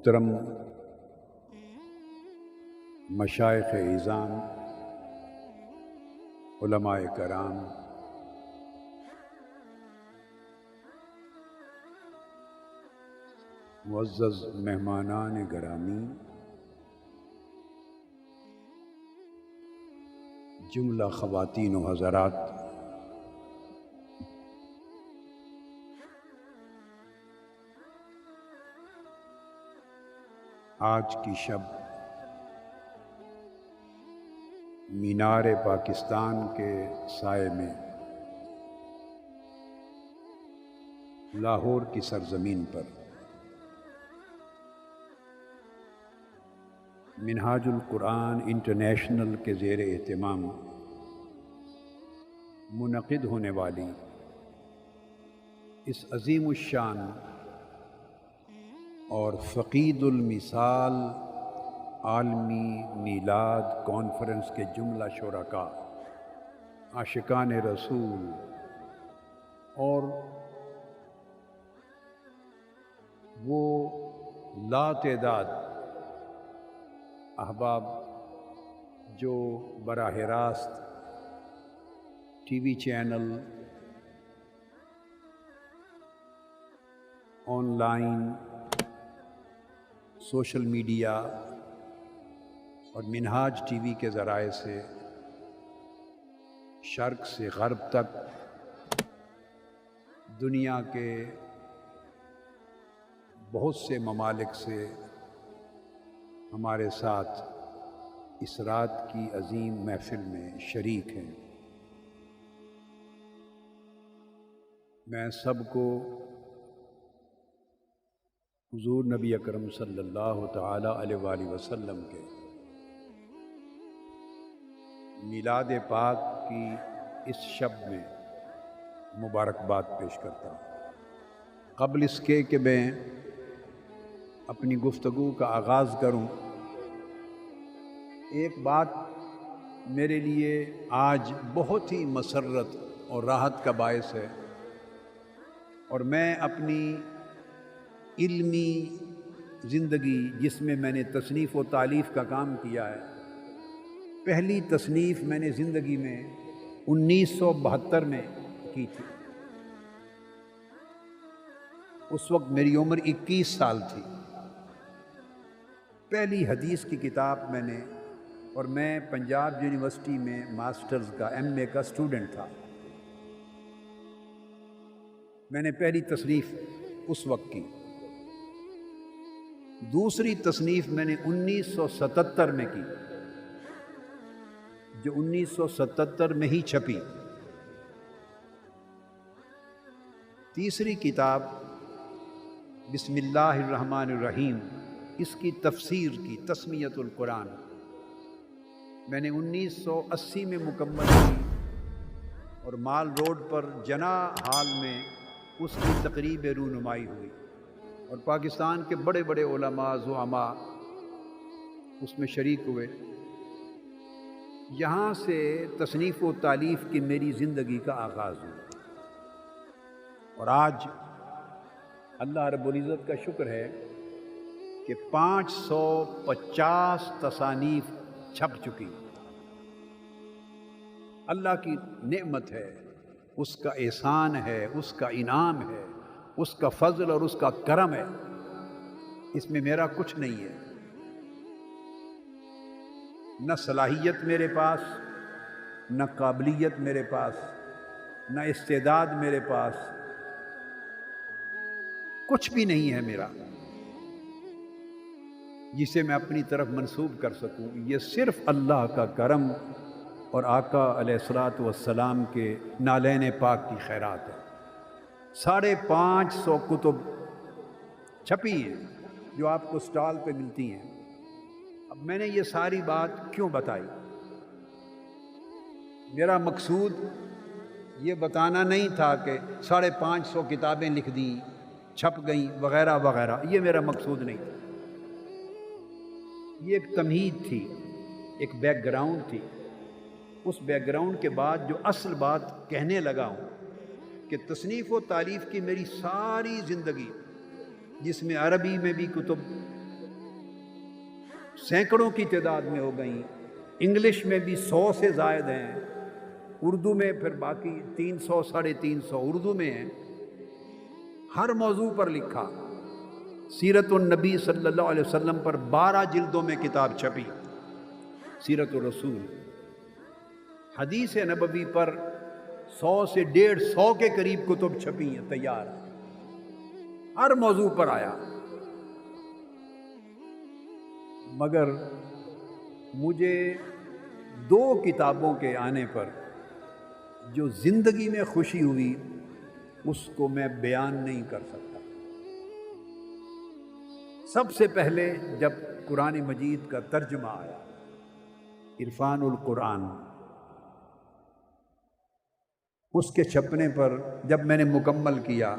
محترم مشائخ اعظام، علماء کرام، معزز مہمانان گرامی، جملہ خواتین و حضرات، آج کی شب مینار پاکستان کے سائے میں لاہور کی سرزمین پر منہاج القرآن انٹرنیشنل کے زیر اہتمام منعقد ہونے والی اس عظیم الشان اور فقید المثال عالمی میلاد کانفرنس کے جملہ شرکاء، عاشقان رسول اور وہ لاتعداد احباب جو براہ راست T V channel, on line, social media اور منہاج ٹی وی کے ذرائع سے شرق سے غرب تک دنیا کے بہت سے ممالک سے ہمارے ساتھ اس رات کی عظیم محفل میں شریک ہیں، میں سب کو حضور نبی اکرم صلی اللہ تعالی علیہ وآلہ وسلم کے میلاد پاک کی اس شب میں مبارکباد پیش کرتا ہوں۔ قبل اس کے کہ میں اپنی گفتگو کا آغاز کروں، ایک بات میرے لیے آج بہت ہی مسرت اور راحت کا باعث ہے، اور میں اپنی علمی زندگی جس میں میں نے تصنیف و تالیف کا کام کیا ہے، پہلی تصنیف میں نے زندگی میں 1972 میں کی تھی۔ اس وقت میری عمر 21 سال تھی۔ پہلی حدیث کی کتاب میں نے، اور میں پنجاب یونیورسٹی میں ماسٹرز کا MA کا اسٹوڈنٹ تھا، میں نے پہلی تصنیف اس وقت کی۔ دوسری تصنیف میں نے 1977 میں کی، جو 1977 میں ہی چھپی۔ تیسری کتاب بسم اللہ الرحمن الرحیم، اس کی تفسیر کی تسمیۃ القرآن، میں نے 1980 میں مکمل کی، اور مال روڈ پر جنا ہال میں اس کی تقریب رونمائی ہوئی، اور پاکستان کے بڑے بڑے علماء زعماء اس میں شریک ہوئے۔ یہاں سے تصنیف و تالیف کی میری زندگی کا آغاز ہوا، اور آج اللہ رب العزت کا شکر ہے کہ 550 تصانیف چھپ چکی۔ اللہ کی نعمت ہے، اس کا احسان ہے، اس کا انعام ہے، اس کا فضل اور اس کا کرم ہے، اس میں میرا کچھ نہیں ہے۔ نہ صلاحیت میرے پاس، نہ قابلیت میرے پاس، نہ استعداد میرے پاس، کچھ بھی نہیں ہے میرا جسے میں اپنی طرف منسوب کر سکوں۔ یہ صرف اللہ کا کرم اور آقا علیہ الصلوۃ والسلام کے نالین پاک کی خیرات ہے۔ 550 کتب چھپی ہیں جو آپ کو سٹال پہ ملتی ہیں۔ اب میں نے یہ ساری بات کیوں بتائی؟ میرا مقصود یہ بتانا نہیں تھا کہ 550 کتابیں لکھ دیں، چھپ گئیں وغیرہ وغیرہ، یہ میرا مقصود نہیں تھا۔ یہ ایک تمہید تھی، ایک بیک گراؤنڈ تھی۔ اس بیک گراؤنڈ کے بعد جو اصل بات کہنے لگا ہوں کہ تصنیف و تالیف کی میری ساری زندگی، جس میں عربی میں بھی کتب، سینکڑوں کی تعداد میں ہو گئیں، انگلش میں بھی 100 سے زائد ہیں، اردو میں پھر باقی 300 350 اردو میں ہیں۔ ہر موضوع پر لکھا۔ سیرت النبی صلی اللہ علیہ وسلم پر 12 جلدوں میں کتاب چھپی، سیرت الرسول۔ حدیث نبوی پر 100 سے 150 کے قریب کتب چھپی ہیں تیار، ہر موضوع پر آیا۔ مگر مجھے 2 کتابوں کے آنے پر جو زندگی میں خوشی ہوئی اس کو میں بیان نہیں کر سکتا۔ سب سے پہلے جب قرآن مجید کا ترجمہ آیا، عرفان القرآن، اس کے چھپنے پر جب میں نے مکمل کیا،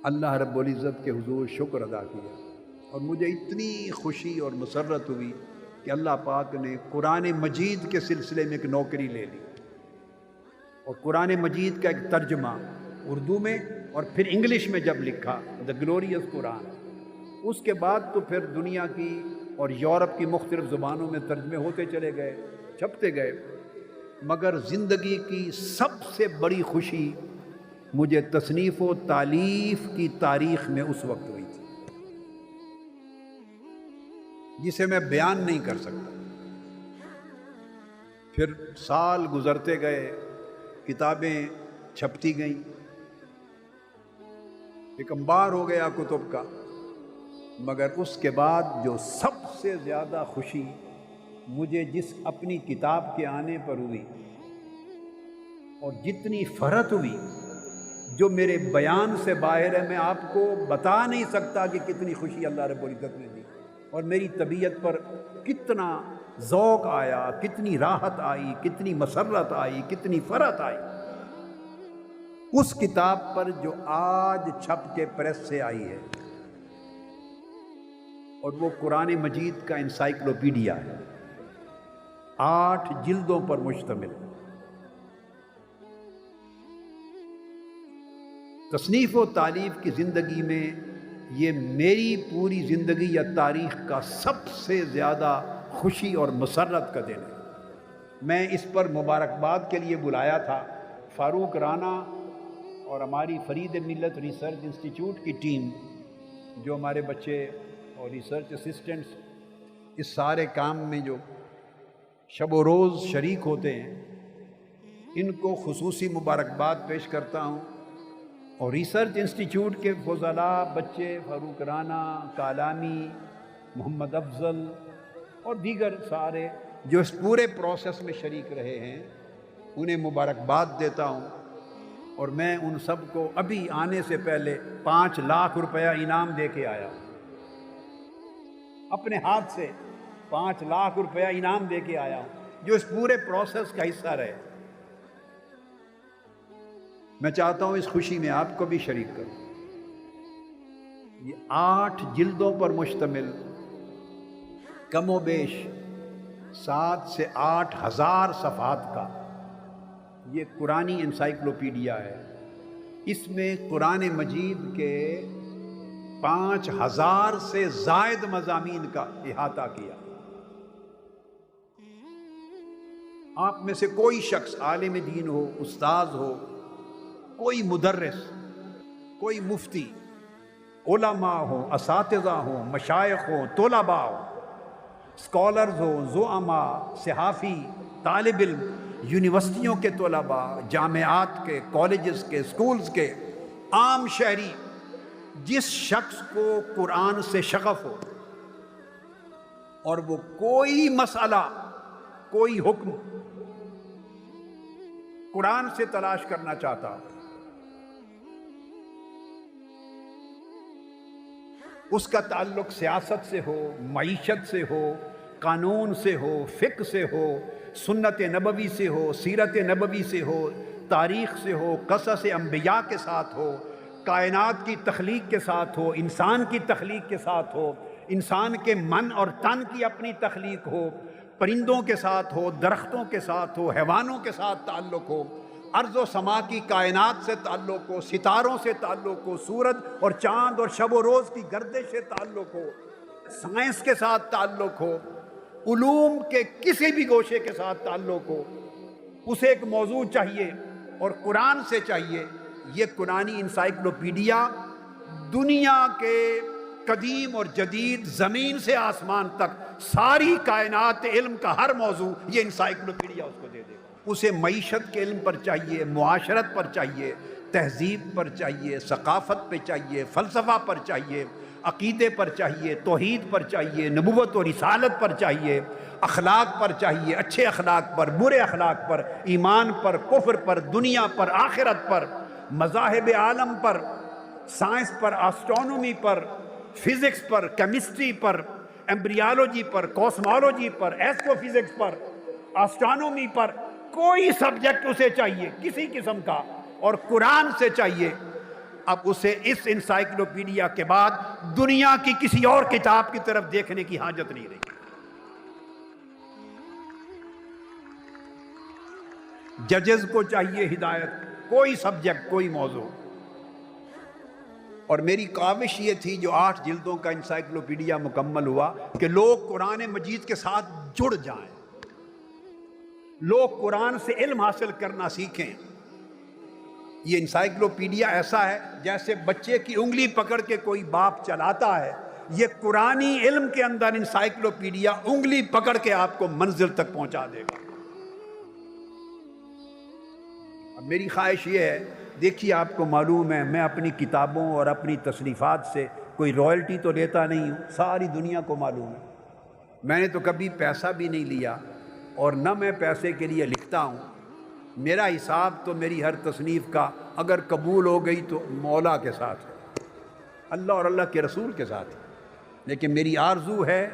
اللہ رب العزت کے حضور شکر ادا کیا، اور مجھے اتنی خوشی اور مسرت ہوئی کہ اللہ پاک نے قرآن مجید کے سلسلے میں ایک نوکری لے لی، اور قرآن مجید کا ایک ترجمہ اردو میں اور پھر انگلش میں جب لکھا، دا گلوریس قرآن، اس کے بعد تو پھر دنیا کی اور یورپ کی مختلف زبانوں میں ترجمے ہوتے چلے گئے، چھپتے گئے۔ مگر زندگی کی سب سے بڑی خوشی مجھے تصنیف و تالیف کی تاریخ میں اس وقت ہوئی تھی، جسے میں بیان نہیں کر سکتا۔ پھر سال گزرتے گئے، کتابیں چھپتی گئیں، ایک انبار ہو گیا کتب کا۔ مگر اس کے بعد جو سب سے زیادہ خوشی مجھے جس اپنی کتاب کے آنے پر ہوئی، اور جتنی فرحت ہوئی جو میرے بیان سے باہر ہے، میں آپ کو بتا نہیں سکتا کہ کتنی خوشی اللہ رب العزت نے دی، اور میری طبیعت پر کتنا ذوق آیا، کتنی راحت آئی، کتنی مسرت آئی، کتنی فرحت آئی اس کتاب پر جو آج چھپ کے پریس سے آئی ہے، اور وہ قرآن مجید کا انسائکلوپیڈیا ہے، 8 جلدوں پر مشتمل۔ تصنیف و تالیف کی زندگی میں یہ میری پوری زندگی یا تاریخ کا سب سے زیادہ خوشی اور مسرت کا دن ہے۔ میں اس پر مبارکباد کے لیے بلایا تھا فاروق رانا اور ہماری فرید ملت ریسرچ انسٹیٹیوٹ کی ٹیم، جو ہمارے بچے اور ریسرچ اسسٹنٹس اس سارے کام میں جو شب و روز شریک ہوتے ہیں، ان کو خصوصی مبارکباد پیش کرتا ہوں۔ اور ریسرچ انسٹیٹیوٹ کے فضلاء بچے، فاروق رانا، کالامی، محمد افضل اور دیگر سارے جو اس پورے پروسیس میں شریک رہے ہیں، انہیں مبارکباد دیتا ہوں۔ اور میں ان سب کو ابھی آنے سے پہلے 5 لاکھ روپیہ انعام دے کے آیا، اپنے ہاتھ سے 5 لاکھ روپیہ انعام دے کے آیا ہوں، جو اس پورے پروسیس کا حصہ رہے۔ میں چاہتا ہوں اس خوشی میں آپ کو بھی شریک کروں۔ یہ 8 جلدوں پر مشتمل کم و بیش 7 سے 8 ہزار صفحات کا یہ قرآنی انسائکلوپیڈیا ہے۔ اس میں قرآن مجید کے 5000 سے زائد مضامین کا احاطہ کیا۔ آپ میں سے کوئی شخص عالم دین ہو، استاذ ہو، کوئی مدرس، کوئی مفتی، علماء ہوں، اساتذہ ہوں، مشائخ ہوں، طلباء ہوں، اسکالرز ہوں، زعماء، صحافی، طالب علم، یونیورسٹیوں کے طلباء، جامعات کے، کالجز کے، اسکولز کے، عام شہری، جس شخص کو قرآن سے شغف ہو اور وہ کوئی مسئلہ، کوئی حکم قرآن سے تلاش کرنا چاہتا ہو، اس کا تعلق سیاست سے ہو، معیشت سے ہو، قانون سے ہو، فقہ سے ہو، سنت نبوی سے ہو، سیرت نبوی سے ہو، تاریخ سے ہو، قصص انبیاء کے ساتھ ہو، کائنات کی تخلیق کے ساتھ ہو، انسان کی تخلیق کے ساتھ ہو، انسان کے من اور تن کی اپنی تخلیق ہو، پرندوں کے ساتھ ہو، درختوں کے ساتھ ہو، حیوانوں کے ساتھ تعلق ہو، ارض و سما کی کائنات سے تعلق ہو، ستاروں سے تعلق ہو، سورج اور چاند اور شب و روز کی گردش سے تعلق ہو، سائنس کے ساتھ تعلق ہو، علوم کے کسی بھی گوشے کے ساتھ تعلق ہو، اسے ایک موضوع چاہیے اور قرآن سے چاہیے۔ یہ قرآنی انسائکلوپیڈیا دنیا کے قدیم اور جدید، زمین سے آسمان تک ساری کائنات علم کا ہر موضوع یہ انسائکلوپیڈیا اس کو دے دے گا۔ اسے معیشت کے علم پر چاہیے، معاشرت پر چاہیے، تہذیب پر چاہیے، ثقافت پہ چاہیے، فلسفہ پر چاہیے، عقیدے پر چاہیے، توحید پر چاہیے، نبوت و رسالت پر چاہیے، اخلاق پر چاہیے، اچھے اخلاق پر، برے اخلاق پر، ایمان پر، کفر پر، دنیا پر، آخرت پر، مذاہب عالم پر، سائنس پر، آسٹرونومی پر، فزکس پر، کیمسٹری پر، ایمبریالوجی پر، کوسمالوجی پر، ایسٹرو فزکس پر، آسٹرونومی پر، کوئی سبجیکٹ اسے چاہیے کسی قسم کا، اور قرآن سے چاہیے۔ اب اسے اس انسائکلوپیڈیا کے بعد دنیا کی کسی اور کتاب کی طرف دیکھنے کی حاجت نہیں رہی۔ ججز کو چاہیے ہدایت، کوئی سبجیکٹ، کوئی موضوع۔ اور میری کاوش یہ تھی جو 8 جلدوں کا انسائکلوپیڈیا مکمل ہوا کہ لوگ قرآن مجید کے ساتھ جڑ جائیں، لوگ قرآن سے علم حاصل کرنا سیکھیں۔ یہ انسائکلوپیڈیا ایسا ہے جیسے بچے کی انگلی پکڑ کے کوئی باپ چلاتا ہے، یہ قرآنی علم کے اندر انسائکلوپیڈیا انگلی پکڑ کے آپ کو منزل تک پہنچا دے گا۔ اب میری خواہش یہ ہے، دیکھیے آپ کو معلوم ہے میں اپنی کتابوں اور اپنی تصنیفات سے کوئی رائلٹی تو لیتا نہیں ہوں، ساری دنیا کو معلوم ہے۔ میں نے تو کبھی پیسہ بھی نہیں لیا اور نہ میں پیسے کے لیے لکھتا ہوں۔ میرا حساب تو میری ہر تصنیف کا اگر قبول ہو گئی تو مولا کے ساتھ ہے، اللہ اور اللہ کے رسول کے ساتھ ہے، لیکن میری آرزو ہے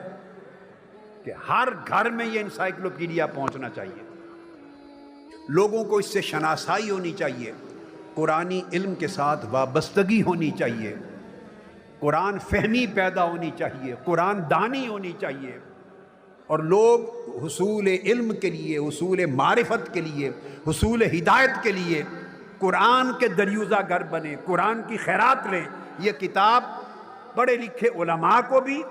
کہ ہر گھر میں یہ انسائکلوپیڈیا پہنچنا چاہیے، لوگوں کو اس سے شناسائی ہونی چاہیے، قرآنی علم کے ساتھ وابستگی ہونی چاہیے، قرآن فہمی پیدا ہونی چاہیے، قرآن دانی ہونی چاہیے، اور لوگ حصول علم کے لیے، حصول معرفت کے لیے، حصول ہدایت کے لیے قرآن کے دریوزہ گر بنے، قرآن کی خیرات لیں۔ یہ کتاب پڑھے لکھے علماء کو بھی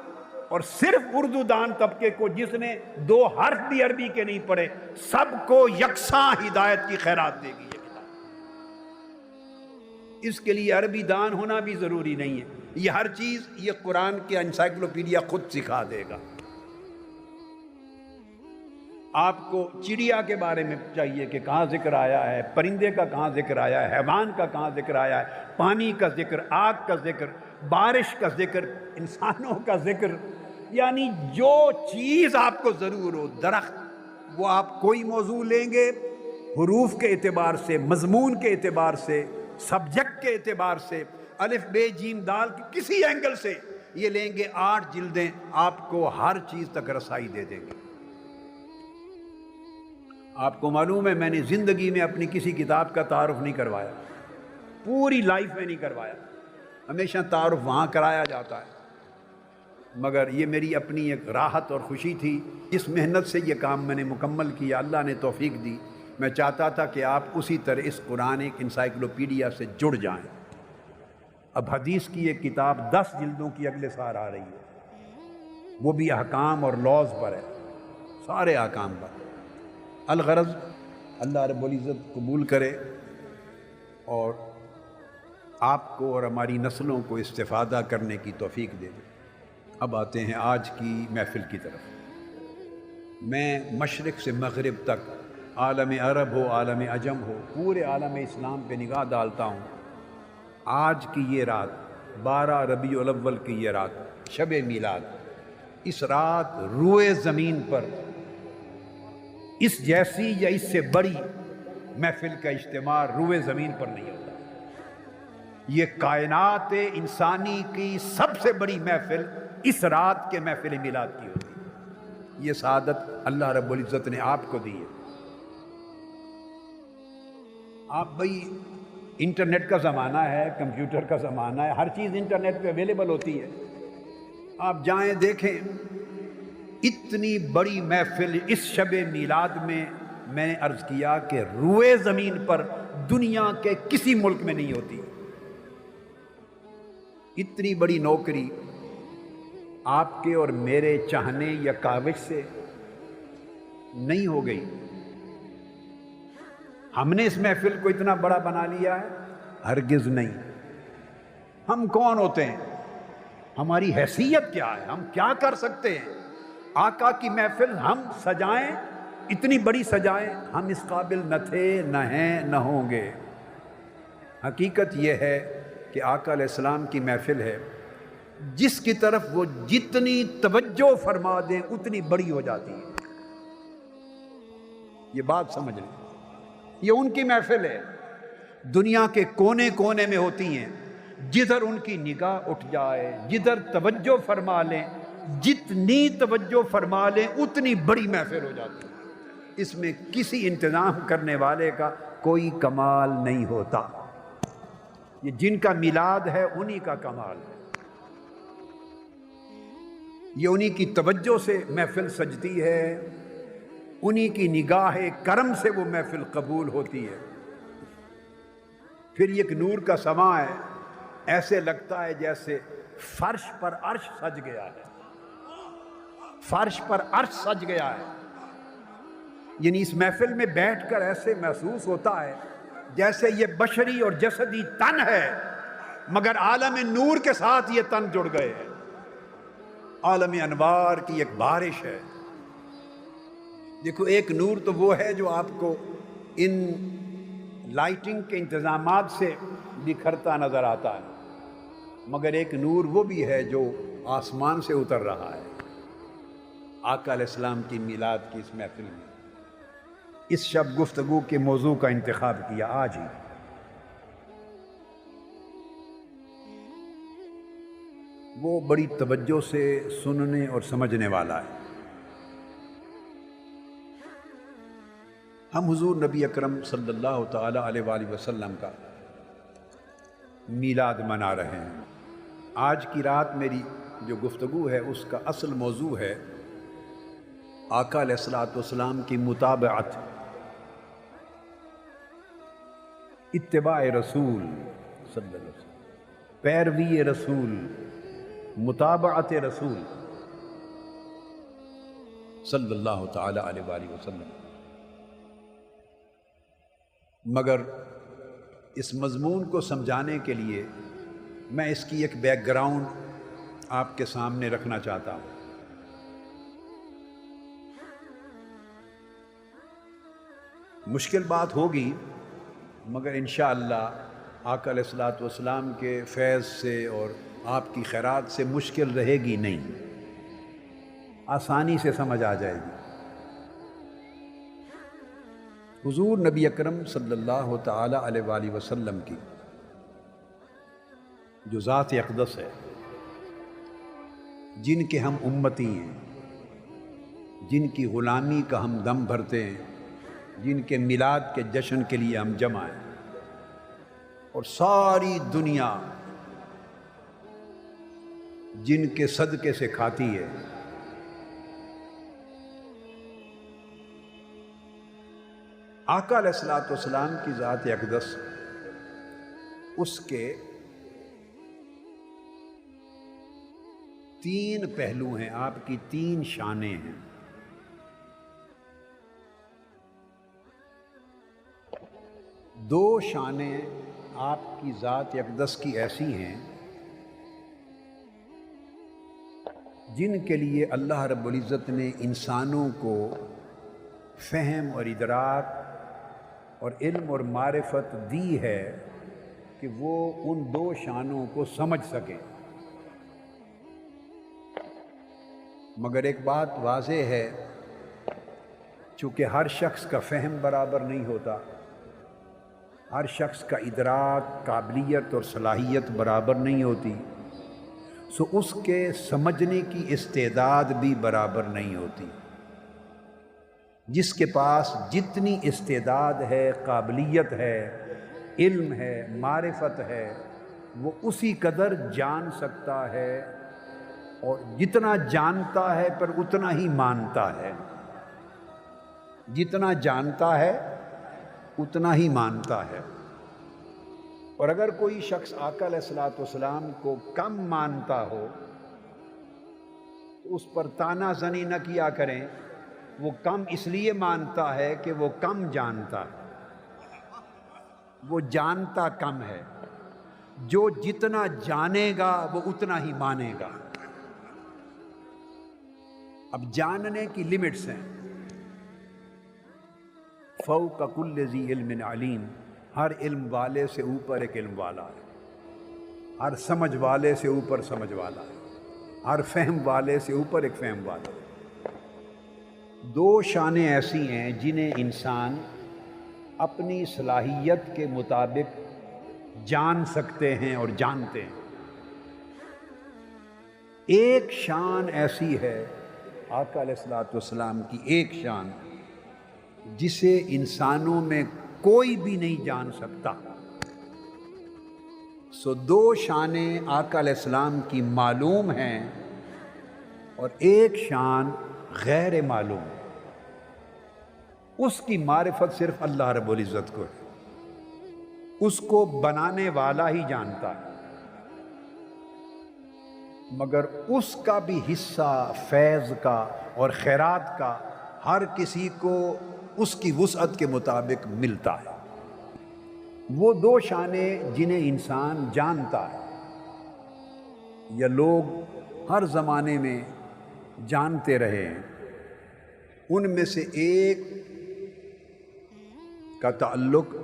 اور صرف اردو دان طبقے کو، جس نے 2 حرف بھی عربی کے نہیں پڑھے، سب کو یکساں ہدایت کی خیرات دے گی یہ کتاب۔ اس کے لیے عربی دان ہونا بھی ضروری نہیں ہے، یہ ہر چیز یہ قرآن کے انسائکلوپیڈیا خود سکھا دے گا۔ آپ کو چڑیا کے بارے میں چاہیے کہ کہاں ذکر آیا ہے، پرندے کا کہاں ذکر آیا ہے، حیوان کا کہاں ذکر آیا ہے، پانی کا ذکر، آگ کا ذکر، بارش کا ذکر، انسانوں کا ذکر، یعنی جو چیز آپ کو ضرور ہو، درخت، وہ آپ کوئی موضوع لیں گے، حروف کے اعتبار سے، مضمون کے اعتبار سے، سبجیکٹ کے اعتبار سے، الف بے جیم دال کسی اینگل سے یہ لیں گے، 8 جلدیں آپ کو ہر چیز تک رسائی دے دیں گے۔ آپ کو معلوم ہے میں نے زندگی میں اپنی کسی کتاب کا تعارف نہیں کروایا، پوری لائف میں نہیں کروایا، ہمیشہ تعارف وہاں کرایا جاتا ہے، مگر یہ میری اپنی ایک راحت اور خوشی تھی۔ اس محنت سے یہ کام میں نے مکمل کیا، اللہ نے توفیق دی۔ میں چاہتا تھا کہ آپ اسی طرح اس قرآن انسائکلوپیڈیا سے جڑ جائیں۔ اب حدیث کی ایک کتاب 10 جلدوں کی اگلے سال آ رہی ہے، وہ بھی احکام اور لاز پر ہے، سارے احکام پر۔ الغرض اللہ رب العزت قبول کرے اور آپ کو اور ہماری نسلوں کو استفادہ کرنے کی توفیق دے دے۔ اب آتے ہیں آج کی محفل کی طرف۔ میں مشرق سے مغرب تک، عالم عرب ہو، عالم عجم ہو، پورے عالم اسلام پہ نگاہ ڈالتا ہوں۔ آج کی یہ رات، 12 ربیع الاول کی یہ رات، شب میلاد، اس رات روئے زمین پر اس جیسی یا اس سے بڑی محفل کا اجتماع روئے زمین پر نہیں ہوتا۔ یہ کائنات انسانی کی سب سے بڑی محفل اس رات کے محفل میلاد کی ہوتی ہے۔ یہ سعادت اللہ رب العزت نے آپ کو دی ہے۔ آپ بھئی انٹرنیٹ کا زمانہ ہے، کمپیوٹر کا زمانہ ہے، ہر چیز انٹرنیٹ پہ اویلیبل ہوتی ہے، آپ جائیں دیکھیں۔ اتنی بڑی محفل اس شب میلاد میں نے عرض کیا کہ روئے زمین پر دنیا کے کسی ملک میں نہیں ہوتی۔ اتنی بڑی نوکری آپ کے اور میرے چاہنے یا کاوش سے نہیں ہو گئی. ہم نے اس محفل کو اتنا بڑا بنا لیا ہے؟ ہرگز نہیں. ہم کون ہوتے ہیں؟ ہماری حیثیت کیا ہے؟ ہم کیا کر سکتے ہیں؟ آقا کی محفل ہم سجائیں، اتنی بڑی سجائیں، ہم اس قابل نہ تھے، نہ ہیں، نہ ہوں گے. حقیقت یہ ہے کہ آقا علیہ السلام کی محفل ہے جس کی طرف وہ جتنی توجہ فرما دیں اتنی بڑی ہو جاتی ہے. یہ بات سمجھ لیں، یہ ان کی محفل ہے، دنیا کے کونے کونے میں ہوتی ہیں. جدھر ان کی نگاہ اٹھ جائے، جدھر توجہ فرما لیں، جتنی توجہ فرما لیں اتنی بڑی محفل ہو جاتی ہے. اس میں کسی انتظام کرنے والے کا کوئی کمال نہیں ہوتا. یہ جن کا میلاد ہے انہی کا کمال ہے. یہ انہی کی توجہ سے محفل سجتی ہے، انہی کی نگاہ کرم سے وہ محفل قبول ہوتی ہے. پھر یہ ایک نور کا سماں ہے، ایسے لگتا ہے جیسے فرش پر عرش سج گیا ہے. فرش پر عرش سج گیا ہے، یعنی اس محفل میں بیٹھ کر ایسے محسوس ہوتا ہے جیسے یہ بشری اور جسدی تن ہے مگر عالم نور کے ساتھ یہ تن جڑ گئے ہیں. عالم انوار کی ایک بارش ہے. دیکھو، ایک نور تو وہ ہے جو آپ کو ان لائٹنگ کے انتظامات سے بکھرتا نظر آتا ہے، مگر ایک نور وہ بھی ہے جو آسمان سے اتر رہا ہے. آقا علیہ السلام کی میلاد کی اس محفل میں اس شب گفتگو کے موضوع کا انتخاب کیا آج ہی. وہ بڑی توجہ سے سننے اور سمجھنے والا ہے. ہم حضور نبی اکرم صلی اللہ تعالی علیہ وآلہ وسلم کا میلاد منا رہے ہیں. آج کی رات میری جو گفتگو ہے اس کا اصل موضوع ہے آقا علیہ الصلوۃ والسلام کی متابعت، اتباع رسول صلی اللہ علیہ وسلم، پیروی رسول، متابعت رسول صلی اللہ تعالی علیہ وآلہ وسلم. مگر اس مضمون کو سمجھانے کے لیے میں اس کی ایک بیک گراؤنڈ آپ کے سامنے رکھنا چاہتا ہوں. مشکل بات ہوگی مگر انشاءاللہ آقا علیہ الصلوۃ والسلام کے فیض سے اور آپ کی خیرات سے مشکل رہے گی نہیں، آسانی سے سمجھ آ جائے گی. حضور نبی اکرم صلی اللہ تعالی علیہ وآلہ وسلم کی جو ذات اقدس ہے، جن کے ہم امتی ہیں، جن کی غلامی کا ہم دم بھرتے ہیں، جن کے میلاد کے جشن کے لیے ہم جمع ہیں، اور ساری دنیا جن کے صدقے سے کھاتی ہے، آقا علیہ الصلوۃ والسلام کی ذات اقدس، اس کے تین پہلو ہیں، آپ کی تین شانیں ہیں. دو شانیں آپ کی ذات اقدس کی ایسی ہیں جن کے لیے اللہ رب العزت نے انسانوں کو فہم اور ادراک اور علم اور معرفت دی ہے کہ وہ ان دو شانوں کو سمجھ سکیں. مگر ایک بات واضح ہے، چونکہ ہر شخص کا فہم برابر نہیں ہوتا، ہر شخص کا ادراک، قابلیت اور صلاحیت برابر نہیں ہوتی، سو اس کے سمجھنے کی استعداد بھی برابر نہیں ہوتی. جس کے پاس جتنی استعداد ہے، قابلیت ہے، علم ہے، معرفت ہے، وہ اسی قدر جان سکتا ہے، اور جتنا جانتا ہے پر اتنا ہی مانتا ہے. جتنا جانتا ہے اتنا ہی مانتا ہے. اور اگر کوئی شخص آقا علیہ الصلوۃ والسلام کو کم مانتا ہو تو اس پر طعنہ زنی نہ کیا کریں، وہ کم اس لیے مانتا ہے کہ وہ کم جانتا ہے، وہ جانتا کم ہے، جو جتنا جانے گا وہ اتنا ہی مانے گا۔ اب جاننے کی لمٹس ہیں، فوق کل ذی علم علیم، ہر علم والے سے اوپر ایک علم والا ہے، ہر سمجھ والے سے اوپر سمجھ والا ہے، ہر فہم والے سے اوپر ایک فہم والا ہے۔ دو شانیں ایسی ہیں جنہیں انسان اپنی صلاحیت کے مطابق جان سکتے ہیں اور جانتے ہیں۔ ایک شان ایسی ہے آقا علیہ الصلوۃ والسلام کی، ایک شان جسے انسانوں میں کوئی بھی نہیں جان سکتا۔ سو دو شانیں آقا علیہ السلام کی معلوم ہیں اور ایک شان غیر معلوم، اس کی معرفت صرف اللہ رب العزت کو ہے، اس کو بنانے والا ہی جانتا ہے، مگر اس کا بھی حصہ فیض کا اور خیرات کا ہر کسی کو اس کی وسعت کے مطابق ملتا ہے۔ وہ دو شانیں جنہیں انسان جانتا ہے یا لوگ ہر زمانے میں جانتے رہے ہیں، ان میں سے ایک کا تعلق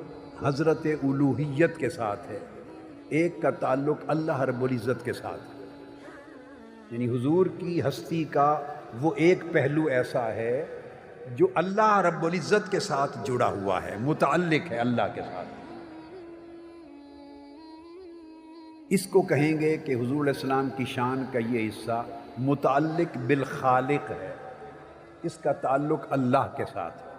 حضرت الوہیت کے ساتھ ہے، ایک کا تعلق اللہ رب العزت کے ساتھ ہے۔ یعنی حضور کی ہستی کا وہ ایک پہلو ایسا ہے جو اللہ رب العزت کے ساتھ جڑا ہوا ہے، متعلق ہے اللہ کے ساتھ۔ اس کو کہیں گے کہ حضور علیہ السلام کی شان کا یہ حصہ متعلق بالخالق ہے، اس کا تعلق اللہ کے ساتھ ہے۔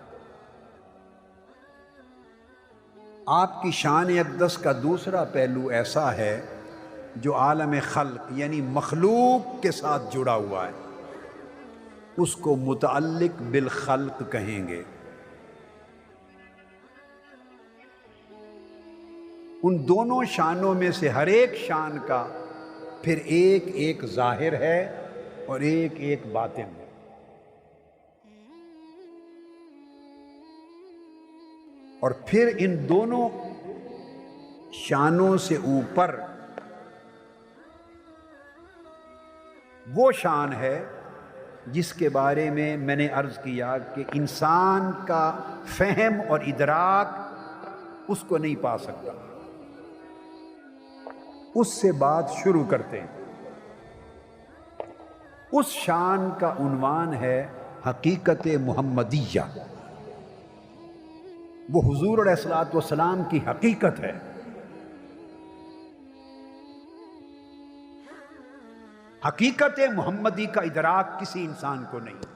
آپ کی شان اقدس کا دوسرا پہلو ایسا ہے جو عالم خلق یعنی مخلوق کے ساتھ جڑا ہوا ہے، اس کو متعلق بالخلق کہیں گے۔ ان دونوں شانوں میں سے ہر ایک شان کا پھر ایک ایک ظاہر ہے اور ایک ایک باطن ہے۔ اور پھر ان دونوں شانوں سے اوپر وہ شان ہے جس کے بارے میں نے عرض کیا کہ انسان کا فہم اور ادراک اس کو نہیں پا سکتا۔ اس سے بات شروع کرتے ہیں۔ اس شان کا عنوان ہے حقیقت محمدیہ، وہ حضور علیہ الصلوۃ والسلام کی حقیقت ہے۔ حقیقت محمدی کا ادراک کسی انسان کو نہیں۔